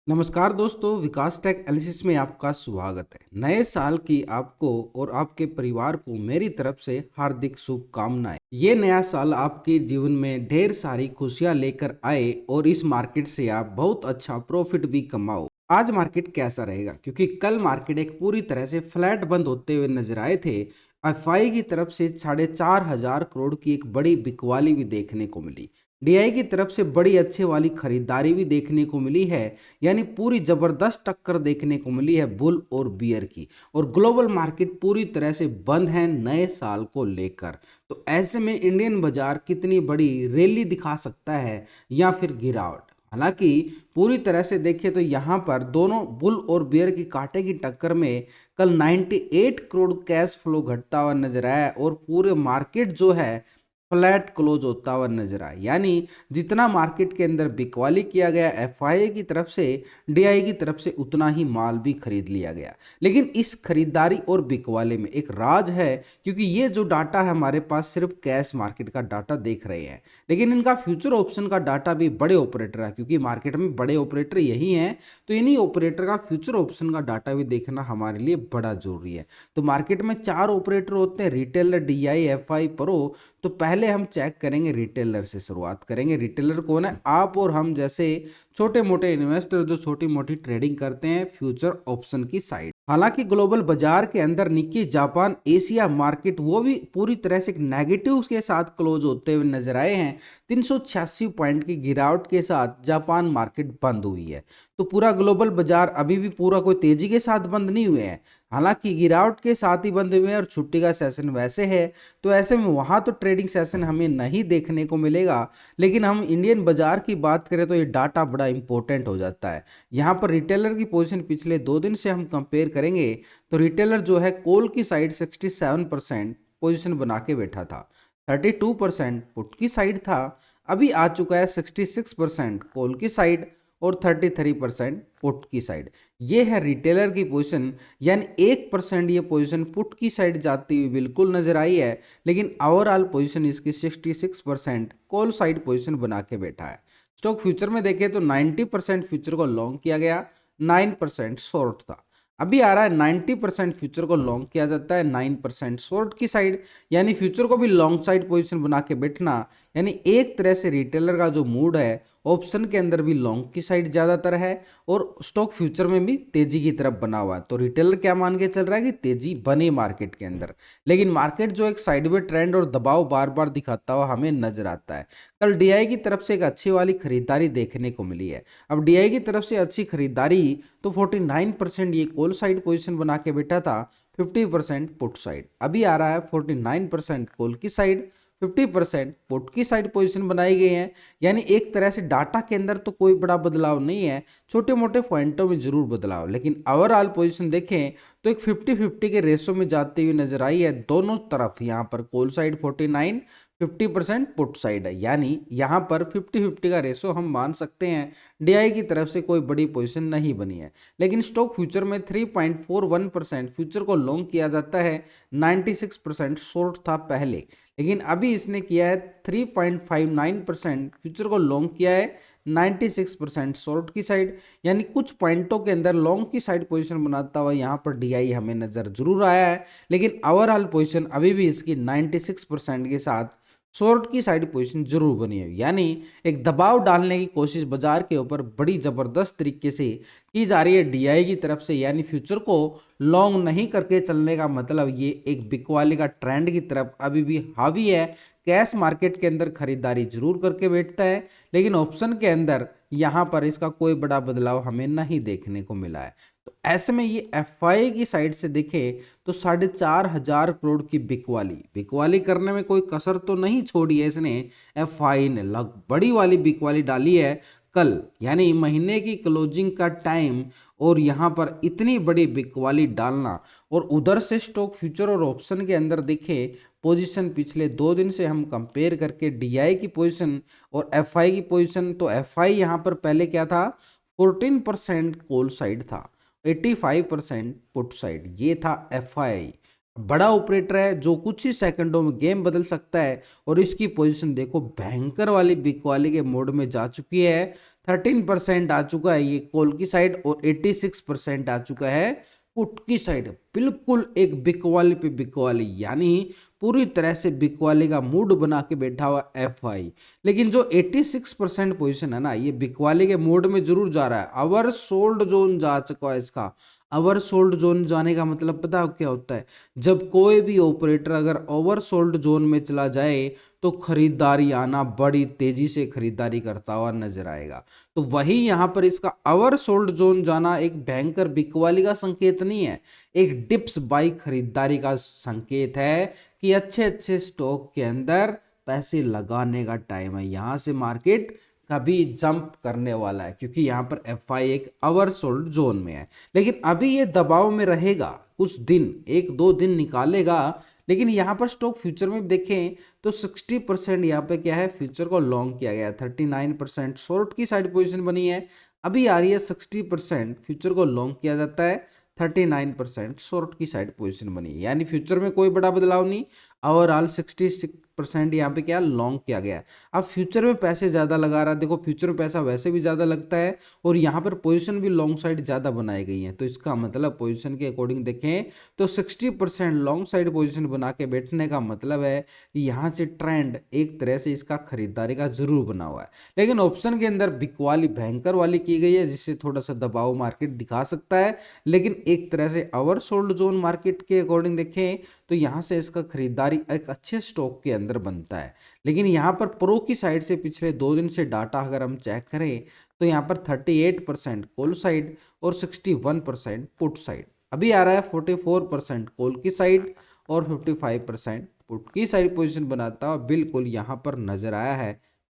नमस्कार दोस्तों, विकास take analysis में आपका स्वागत है। नए साल की आपको और आपके परिवार को मेरी तरफ से हार्दिक शुभकामनाएं। ये नया साल आपके जीवन में ढेर सारी खुशियां लेकर आए और इस मार्केट से आप बहुत अच्छा प्रॉफिट भी कमाओ। आज मार्केट कैसा रहेगा, क्योंकि कल मार्केट एक पूरी तरह से फ्लैट बंद होते हुए नजर आए थे। एफआई की तरफ से 4,500 करोड़ की एक बड़ी बिकवाली भी देखने को मिली। डीआई की तरफ से बड़ी अच्छे वाली खरीदारी भी देखने को मिली है। यानी पूरी जबरदस्त टक्कर देखने को मिली है बुल और बियर की। और ग्लोबल मार्केट पूरी तरह से बंद है नए साल को लेकर। तो ऐसे में इंडियन बाजार कितनी बड़ी रैली दिखा सकता है या फिर गिरावट। हालांकि पूरी तरह से देखें तो यहाँ पर दोनों बुल और बियर की कांटे की टक्कर में कल 98 करोड़ कैश फ्लो घटता हुआ नजर आया और पूरे मार्केट जो है फ्लैट क्लोज होता हुआ नजर आया। यानी जितना मार्केट के अंदर बिकवाली किया गया एफआईए की तरफ से, डीआई की तरफ से उतना ही माल भी खरीद लिया गया। लेकिन इस खरीदारी और बिकवाले में एक राज है, क्योंकि ये जो डाटा है हमारे पास सिर्फ कैश मार्केट का डाटा देख रहे हैं, लेकिन इनका फ्यूचर ऑप्शन का डाटा भी बड़े ऑपरेटर है, क्योंकि मार्केट में बड़े ऑपरेटर यही हैं। तो इन्हीं ऑपरेटर का फ्यूचर ऑप्शन का डाटा भी देखना हमारे लिए बड़ा जरूरी है। तो मार्केट में 4 ऑपरेटर होते हैं, रिटेलर, डीआई, एफआई, प्रो। तो पहले हम चेक करेंगे रिटेलर से, शुरुआत करेंगे। रिटेलर कौन है? आप और हम जैसे छोटे मोटे इन्वेस्टर जो छोटी मोटी ट्रेडिंग करते हैं फ्यूचर ऑप्शन की साइड। हालांकि ग्लोबल बाजार के अंदर निक्की जापान एशिया मार्केट वो भी पूरी तरह से नेगेटिव के साथ क्लोज होते हुए नजर आए हैं। 386 पॉइंट की गिरावट के साथ जापान मार्केट बंद हुई है। तो पूरा ग्लोबल बाजार अभी भी पूरा कोई तेजी के साथ बंद नहीं हुए हैं, हालांकि गिरावट के साथ ही बंद हुए हैं और छुट्टी का सेशन वैसे है। तो ऐसे में वहां तो ट्रेडिंग सेशन हमें नहीं देखने को मिलेगा। लेकिन हम इंडियन बाजार की बात करें तो ये डाटा बड़ा इंपॉर्टेंट हो जाता है। यहाँ पर रिटेलर की पोजीशन पिछले 2 दिन से हम कंपेयर करेंगे तो रिटेलर जो है कॉल की साइड 67% पोजीशन बना के बैठा था, 32% पुट की साइड था। अभी आ चुका है 66% कॉल की साइड और 33% पुट की साइड। ये है रिटेलर की पोजीशन। यानी 1% ये पोजीशन पुट की साइड जाती हुई बिल्कुल नजर आई है, लेकिन ओवरऑल पोजीशन इसकी 66% कॉल साइड पोजीशन बना के बैठा है। स्टॉक फ्यूचर में देखें तो 90% फ्यूचर को लॉन्ग किया गया, 9% शॉर्ट था। अभी आ रहा है 90% फ्यूचर को लॉन्ग किया जाता है, 9% शॉर्ट की साइड। यानी फ्यूचर को भी लॉन्ग साइड पोजीशन बना के बैठना, यानी एक तरह से रिटेलर का जो मूड है ऑप्शन के अंदर भी लॉन्ग की साइड ज्यादातर है और स्टॉक फ्यूचर में भी तेजी की तरफ बना हुआ है। तो रिटेलर क्या मान के चल रहा है कि तेजी बने मार्केट के अंदर। लेकिन मार्केट जो एक साइडवे ट्रेंड और दबाव बार बार दिखाता हुआ हमें नजर आता है। कल डीआई की तरफ से एक अच्छी वाली खरीदारी देखने को मिली है। अब डीआई की तरफ से अच्छी खरीदारी तो 49% ये कॉल साइड पोजीशन बना के बैठा था, 50% पुट साइड। अभी आ रहा है 49% कॉल की साइड, 50% पुट की साइड पोजीशन बनाई गई है। यानी एक तरह से डाटा के अंदर तो कोई बड़ा बदलाव नहीं है, छोटे मोटे पॉइंटों में जरूर बदलाव, लेकिन ओवरऑल पोजीशन देखें तो एक 50-50 के रेशो में जाती हुई नजर आई है दोनों तरफ। यहाँ पर कॉल साइड 49, 50% पुट साइड है। यानी यहाँ पर 50-50 का रेशो हम मान सकते हैं। डीआई की तरफ से कोई बड़ी पोजीशन नहीं बनी है। लेकिन स्टॉक फ्यूचर में 3.41% फ्यूचर को लॉन्ग किया जाता है, 96% शॉर्ट था पहले। लेकिन अभी इसने किया है 3.59% फ्यूचर को लॉन्ग किया है, 96% शॉर्ट की साइड। यानी कुछ पॉइंटों के अंदर लॉन्ग की साइड पोजीशन बनाता हुआ यहाँ पर डीआई हमें नजर जरूर आया है। लेकिन ओवरऑल पोजीशन अभी भी इसकी 96% के साथ शॉर्ट की साइड पोजीशन जरूर बनी है। यानी एक दबाव डालने की कोशिश बाजार के ऊपर बड़ी जबरदस्त तरीके से की जा रही है डीआई की तरफ से। यानी फ्यूचर को लॉन्ग नहीं करके चलने का मतलब ये एक बिकवाली का ट्रेंड की तरफ अभी भी हावी है। कैश मार्केट के अंदर खरीदारी जरूर करके बैठता है, लेकिन ऑप्शन के अंदर यहाँ पर इसका कोई बड़ा बदलाव हमें नहीं देखने को मिला है। तो ऐसे में ये एफआई की साइड से देखे तो 4,500 करोड़ की बिकवाली करने में कोई कसर तो नहीं छोड़ी है इसने। एफआई ने लग बड़ी वाली बिकवाली डाली है कल, यानी महीने की क्लोजिंग का टाइम, और यहाँ पर इतनी बड़ी बिकवाली डालना। और उधर से स्टॉक फ्यूचर और ऑप्शन के अंदर देखे पोजीशन पिछले 2 दिन से हम कंपेयर करके डीआई की पोजीशन और एफआई की पोजीशन, तो एफआई यहाँ पर पहले क्या था, 14% कॉल साइड था, 85% पुट साइड, ये था एफआई। बड़ा ऑपरेटर है जो कुछ ही सेकंडों में गेम बदल सकता है और इसकी पोजीशन देखो भयंकर वाली बिग वाली के मोड में जा चुकी है। 13% आ चुका है ये कॉल की साइड और 86% आ चुका है पुट की साइड। बिल्कुल एक बिग वाली पे बिग वाली, यानी पूरी तरह से बिग वाली का मूड बना के बैठा हुआ एफआई। लेकिन जो 86% पोजीशन है ना, ये बिग वाली के मोड में जरूर जा रहा है। अवर सोल्ड जोन जा चुका है इसका। ओवर सोल्ड जोन जाने का मतलब पता है क्या होता है? जब कोई भी ऑपरेटर अगर ओवर सोल्ड जोन में चला जाए तो खरीदारी आना बड़ी तेजी से खरीदारी करता हुआ नजर आएगा। तो वही यहाँ पर इसका ओवर सोल्ड जोन जाना एक भयंकर बिकवाली का संकेत नहीं है, एक डिप्स बाई खरीदारी का संकेत है कि अच्छे अच्छे स्टॉक के अंदर पैसे लगाने का टाइम है। यहाँ से मार्केट कभी जंप करने वाला है क्योंकि यहाँ पर एफआई एक ओवर सोल्ड जोन में है। लेकिन अभी ये दबाव में रहेगा कुछ दिन, एक दो दिन निकालेगा। लेकिन यहाँ पर स्टॉक फ्यूचर में देखें तो 60% यहाँ पे क्या है, फ्यूचर को लॉन्ग किया गया है। 39% शॉर्ट की साइड पोजीशन बनी है। अभी आ रही है 60% फ्यूचर को लॉन्ग किया जाता है, 39% शॉर्ट की साइड पोजीशन बनी है। यानी फ्यूचर में कोई बड़ा बदलाव नहीं, ओवरऑल 66% यहाँ पे क्या लॉन्ग किया गया है। अब फ्यूचर में पैसे ज़्यादा लगा रहा है, देखो फ्यूचर में पैसा वैसे भी ज़्यादा लगता है और यहाँ पर पोजीशन भी लॉन्ग साइड ज़्यादा बनाई गई है। तो इसका मतलब पोजीशन के अकॉर्डिंग देखें तो 60% लॉन्ग साइड पोजीशन बना के बैठने का मतलब है कि यहाँ से ट्रेंड एक तरह से इसका खरीदारी का जरूर बना हुआ है। लेकिन ऑप्शन के अंदर बिकवाली भयंकर वाली की गई है जिससे थोड़ा सा दबाव मार्केट दिखा सकता है। लेकिन एक तरह से ओवर सोल्ड जोन मार्केट के अकॉर्डिंग देखें तो यहाँ से इसका खरीदारी एक अच्छे स्टॉक के अंदर बनता है। लेकिन यहाँ पर प्रो की साइड से पिछले 2 दिन से डाटा अगर हम चेक करें तो यहाँ पर 38% कॉल साइड और 61% पुट साइड। अभी आ रहा है 44% कॉल की साइड और 55% पुट की साइड पोजीशन बनाता हुआ बिल्कुल यहाँ पर नजर आया है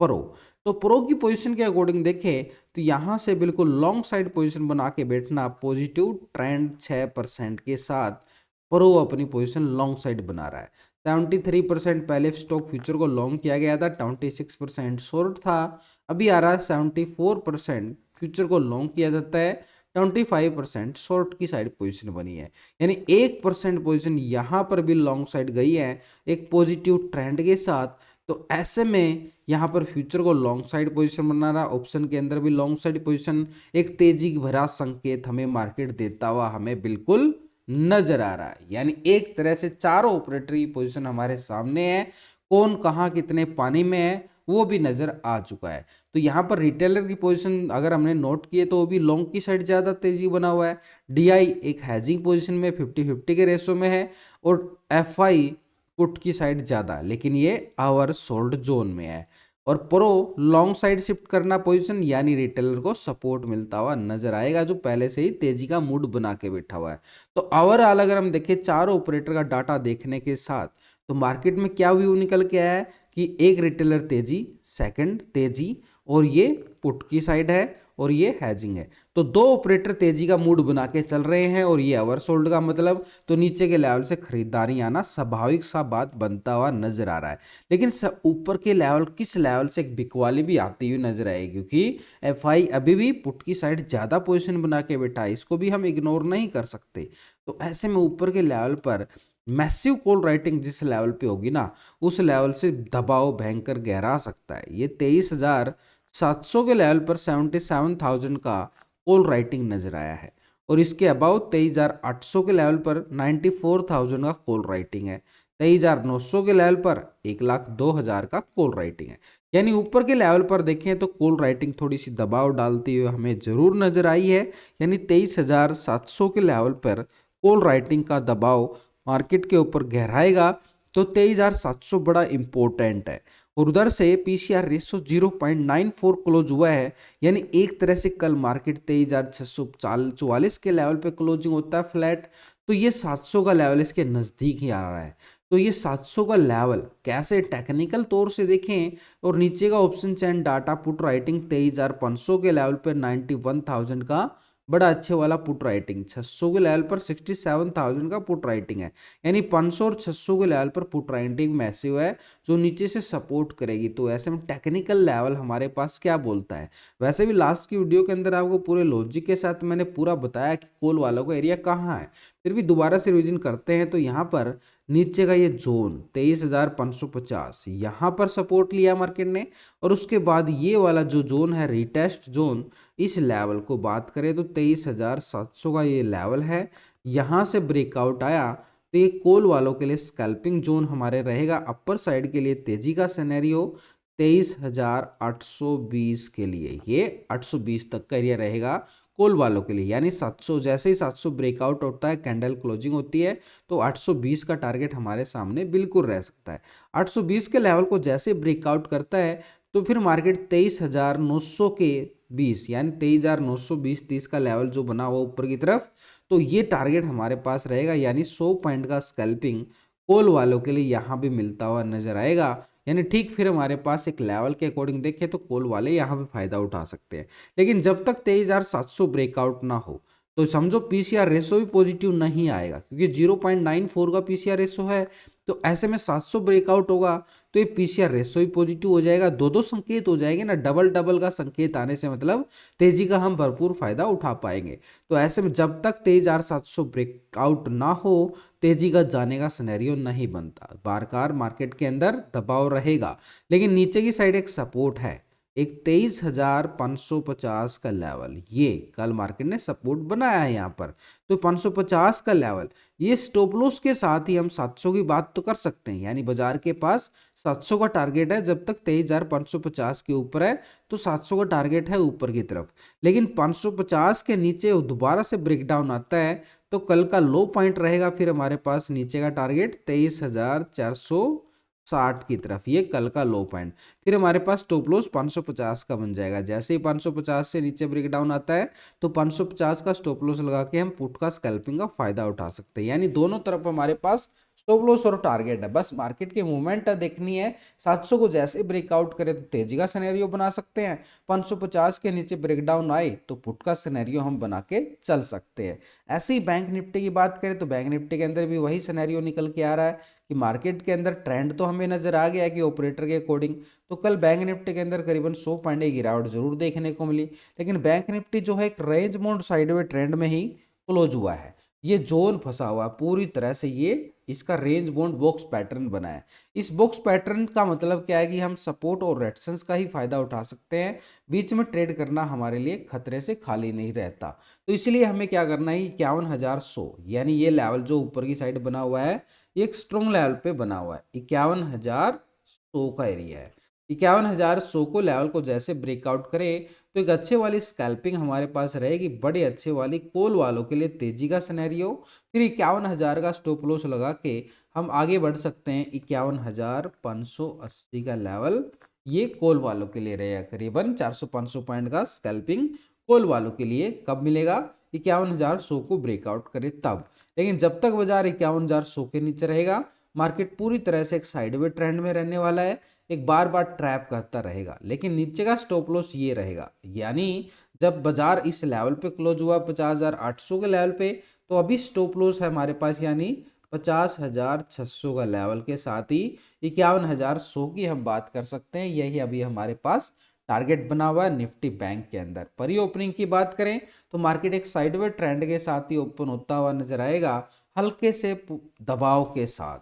प्रो। तो प्रो की पोजीशन के अकॉर्डिंग देखें तो यहाँ से बिल्कुल लॉन्ग साइड पोजीशन बना के बैठना, पॉजिटिव ट्रेंड 6% के साथ प्रो अपनी पोजीशन लॉन्ग साइड बना रहा है। 73% पहले स्टॉक फ्यूचर को लॉन्ग किया गया था, 26% शॉर्ट था। अभी आ रहा है 74% फ्यूचर को लॉन्ग किया जाता है, 25% शॉर्ट की साइड पोजीशन बनी है। यानी 1% पोजीशन यहाँ पर भी लॉन्ग साइड गई है एक पॉजिटिव ट्रेंड के साथ। तो ऐसे में यहाँ पर फ्यूचर को लॉन्ग साइड पोजीशन बना रहा, ऑप्शन के अंदर भी लॉन्ग साइड पोजीशन, एक तेजी भरा संकेत हमें मार्केट देता हुआ हमें बिल्कुल नजर आ रहा है। यानी एक तरह से चारों ऑपरेटर की पोजीशन हमारे सामने है, कौन कहाँ कितने पानी में है वो भी नजर आ चुका है। तो यहाँ पर रिटेलर की पोजीशन अगर हमने नोट किए तो वो भी लॉन्ग की साइड ज़्यादा तेजी बना हुआ है। डीआई एक हैजिंग पोजीशन में 50-50 के रेशो में है और एफआई पुट की साइड ज़्यादा, लेकिन ये ओवर सोल्ड जोन में है। और प्रो लॉन्ग साइड शिफ्ट करना पोजीशन, यानी रिटेलर को सपोर्ट मिलता हुआ नजर आएगा जो पहले से ही तेजी का मूड बना के बैठा हुआ है। तो ओवरऑल अगर हम देखें चारों ऑपरेटर का डाटा देखने के साथ तो मार्केट में क्या व्यू निकल के आया है कि एक रिटेलर तेजी, सेकंड तेजी और ये पुट की साइड है और ये हैजिंग है। तो दो ऑपरेटर तेजी का मूड बना के चल रहे हैं और ये ओवर सोल्ड का मतलब तो नीचे के लेवल से खरीदारी आना स्वाभाविक सा बात बनता हुआ नजर आ रहा है। लेकिन ऊपर के लेवल किस लेवल से एक बिकवाली भी आती हुई नजर आएगी क्योंकि एफआई अभी भी पुट की साइड ज़्यादा पोजिशन बना के बैठा है, इसको भी हम इग्नोर नहीं कर सकते। तो ऐसे में ऊपर के लेवल पर मैसिव कॉल राइटिंग जिस लेवल पे होगी ना उस लेवल से दबाव भयंकर गहरा सकता है। ये 23,700 के लेवल पर 77,000 का कॉल राइटिंग नजर आया है और इसके अबाउ 23,800 के लेवल पर 94,000 का कॉल राइटिंग है। 23,900 के लेवल पर 1,02,000 का कॉल राइटिंग है। यानी ऊपर के लेवल पर देखें तो कॉल राइटिंग थोड़ी सी दबाव डालती हुई हमें जरूर नजर आई है। यानी 23,700 के लेवल पर कॉल राइटिंग का दबाव मार्केट के ऊपर गहराएगा तो 23,700 बड़ा इंपॉर्टेंट है। और उधर से पीसीआर रेशो 0.94 क्लोज हुआ है। यानी एक तरह से कल मार्केट 23,644 के लेवल पे क्लोजिंग होता है फ्लैट, तो ये 700 का लेवल इसके नज़दीक ही आ रहा है। तो ये 700 का लेवल कैसे टेक्निकल तौर से देखें और नीचे का ऑप्शन चैन डाटा पुट राइटिंग 23,500 के लेवल पर 91,000 का बड़ा अच्छे वाला पुट राइटिंग 600 के लेवल पर 67,000 का पुट राइटिंग है, यानी 500 और 600 के लेवल पर पुट राइटिंग मैसिव है जो नीचे से सपोर्ट करेगी। तो ऐसे में टेक्निकल लेवल हमारे पास क्या बोलता है। वैसे भी लास्ट की वीडियो के अंदर आपको पूरे लॉजिक के साथ मैंने पूरा बताया कि कॉल वालों का एरिया कहाँ है, फिर भी दोबारा से रिवीजन करते हैं। तो यहाँ पर नीचे का ये जोन 23,550 यहाँ पर सपोर्ट लिया मार्केट ने, और उसके बाद ये वाला जो जोन है रिटेस्ट जोन, इस लेवल को बात करें तो 23,700 का ये लेवल है। यहाँ से ब्रेकआउट आया तो ये कॉल वालों के लिए स्कैल्पिंग जोन हमारे रहेगा। अपर साइड के लिए तेजी का सिनेरियो 23,820 के लिए, ये 820 तक का एरिया रहेगा कॉल वालों के लिए, यानी 700, जैसे ही 700 ब्रेकआउट होता है, कैंडल क्लोजिंग होती है, तो 820 का टारगेट हमारे सामने बिल्कुल रह सकता है। 820 के लेवल को जैसे ब्रेकआउट करता है तो फिर मार्केट 23,900 के 20, यानी 23,920-30 का लेवल जो बना हुआ ऊपर की तरफ, तो ये टारगेट हमारे पास रहेगा, यानी 100 पॉइंट का स्कैल्पिंग कॉल वालों के लिए यहाँ भी मिलता हुआ नजर आएगा। यानी ठीक फिर हमारे पास एक लेवल के अकॉर्डिंग देखें तो कॉल वाले यहाँ पे फायदा उठा सकते हैं। लेकिन जब तक 23,700 ब्रेकआउट ना हो तो समझो पीसीआर रेशो भी पॉजिटिव नहीं आएगा, क्योंकि 0.94 का पीसीआर रेशो है। तो ऐसे में 700 ब्रेकआउट होगा तो ये पीसीआर रेशो भी पॉजिटिव हो जाएगा, दो दो संकेत हो जाएंगे ना, डबल डबल का संकेत आने से मतलब तेजी का हम भरपूर फायदा उठा पाएंगे। तो ऐसे में जब तक 23,700 ब्रेकआउट ना हो तेजी का जाने का सिनेरियो नहीं बनता, बारकार मार्केट के अंदर दबाव रहेगा। लेकिन नीचे की साइड एक सपोर्ट है, एक 23,550 का लेवल, ये कल मार्केट ने सपोर्ट बनाया है यहाँ पर। तो 550 का लेवल, ये स्टॉप लॉस के साथ ही हम 700 की बात तो कर सकते हैं, यानी बाजार के पास 700 का टारगेट है। जब तक 23,550 के ऊपर है तो 700 का टारगेट है ऊपर की तरफ। लेकिन 550 के नीचे दोबारा से ब्रेकडाउन आता है तो कल का लो पॉइंट रहेगा फिर हमारे पास नीचे का टारगेट 23,460 की तरफ, ये कल का लो पॉइंट। फिर हमारे पास स्टॉप लॉस 550 का बन जाएगा। जैसे ही 550 से नीचे ब्रेकडाउन आता है तो 550 का स्टॉप लॉस लगा के हम पुट का स्कैल्पिंग का फायदा उठा सकते हैं। यानी दोनों तरफ हमारे पास स्टॉप लॉस और टारगेट है, बस मार्केट की मूवमेंट देखनी है। 700 को जैसे ब्रेकआउट करे तो तेजी का सिनेरियो बना सकते हैं, 550 के नीचे ब्रेकडाउन आए तो पुट का सिनेरियो हम बना के चल सकते हैं। ऐसे ही बैंक निफ्टी की बात करें तो बैंक निफ्टी के अंदर भी वही सिनेरियो निकल के आ रहा है कि मार्केट के अंदर ट्रेंड तो हमें नजर आ गया है कि ऑपरेटर के अकॉर्डिंग तो कल बैंक निफ्टी के अंदर करीबन 100 पॉइंट की गिरावट जरूर देखने को मिली। लेकिन बैंक निफ्टी जो है एक रेंज बाउंड साइडवे ट्रेंड में ही क्लोज हुआ है, ये जोन फंसा हुआ है पूरी तरह से, ये इसका रेंज बाउंड बॉक्स पैटर्न बना है। इस बॉक्स पैटर्न का मतलब क्या है कि हम सपोर्ट और रेजिस्टेंस का ही फायदा उठा सकते हैं, बीच में ट्रेड करना हमारे लिए खतरे से खाली नहीं रहता। तो इसलिए हमें क्या करना है, 51,100 यानी ये लेवल जो ऊपर की साइड बना हुआ है ये एक स्ट्रॉन्ग लेवल पे बना हुआ है, 51,100 का एरिया है। 51,100 को लेवल को जैसे ब्रेकआउट करे तो एक अच्छे वाली स्कैल्पिंग हमारे पास रहेगी, बड़े अच्छे वाली कॉल वालों के लिए तेजी का सिनेरियो। फिर 51,000 का स्टॉप लॉस लगा के हम आगे बढ़ सकते हैं। 51,580 का लेवल ये कॉल वालों के लिए रहेगा, करीबन 400-500 पॉइंट का स्कैल्पिंग कॉल वालों के लिए कब मिलेगा, 51,100 को ब्रेकआउट करे तब। लेकिन जब तक बाजार 51,100 के नीचे रहेगा मार्केट पूरी तरह से एक साइडवे ट्रेंड में रहने वाला है, एक बार बार ट्रैप करता रहेगा। लेकिन नीचे का स्टॉप लॉस ये रहेगा, यानी जब बाजार इस लेवल पे क्लोज हुआ 50,800 के लेवल पे तो अभी स्टॉप लॉस है हमारे पास, यानी 50,600 का लेवल के साथ ही 51,100 की हम बात कर सकते हैं। यही अभी हमारे पास टारगेट बना हुआ है निफ्टी बैंक के अंदर। परी ओपनिंग की बात करें तो मार्केट एक साइडवे ट्रेंड के साथ ही ओपन होता हुआ नजर आएगा, हल्के से दबाव के साथ।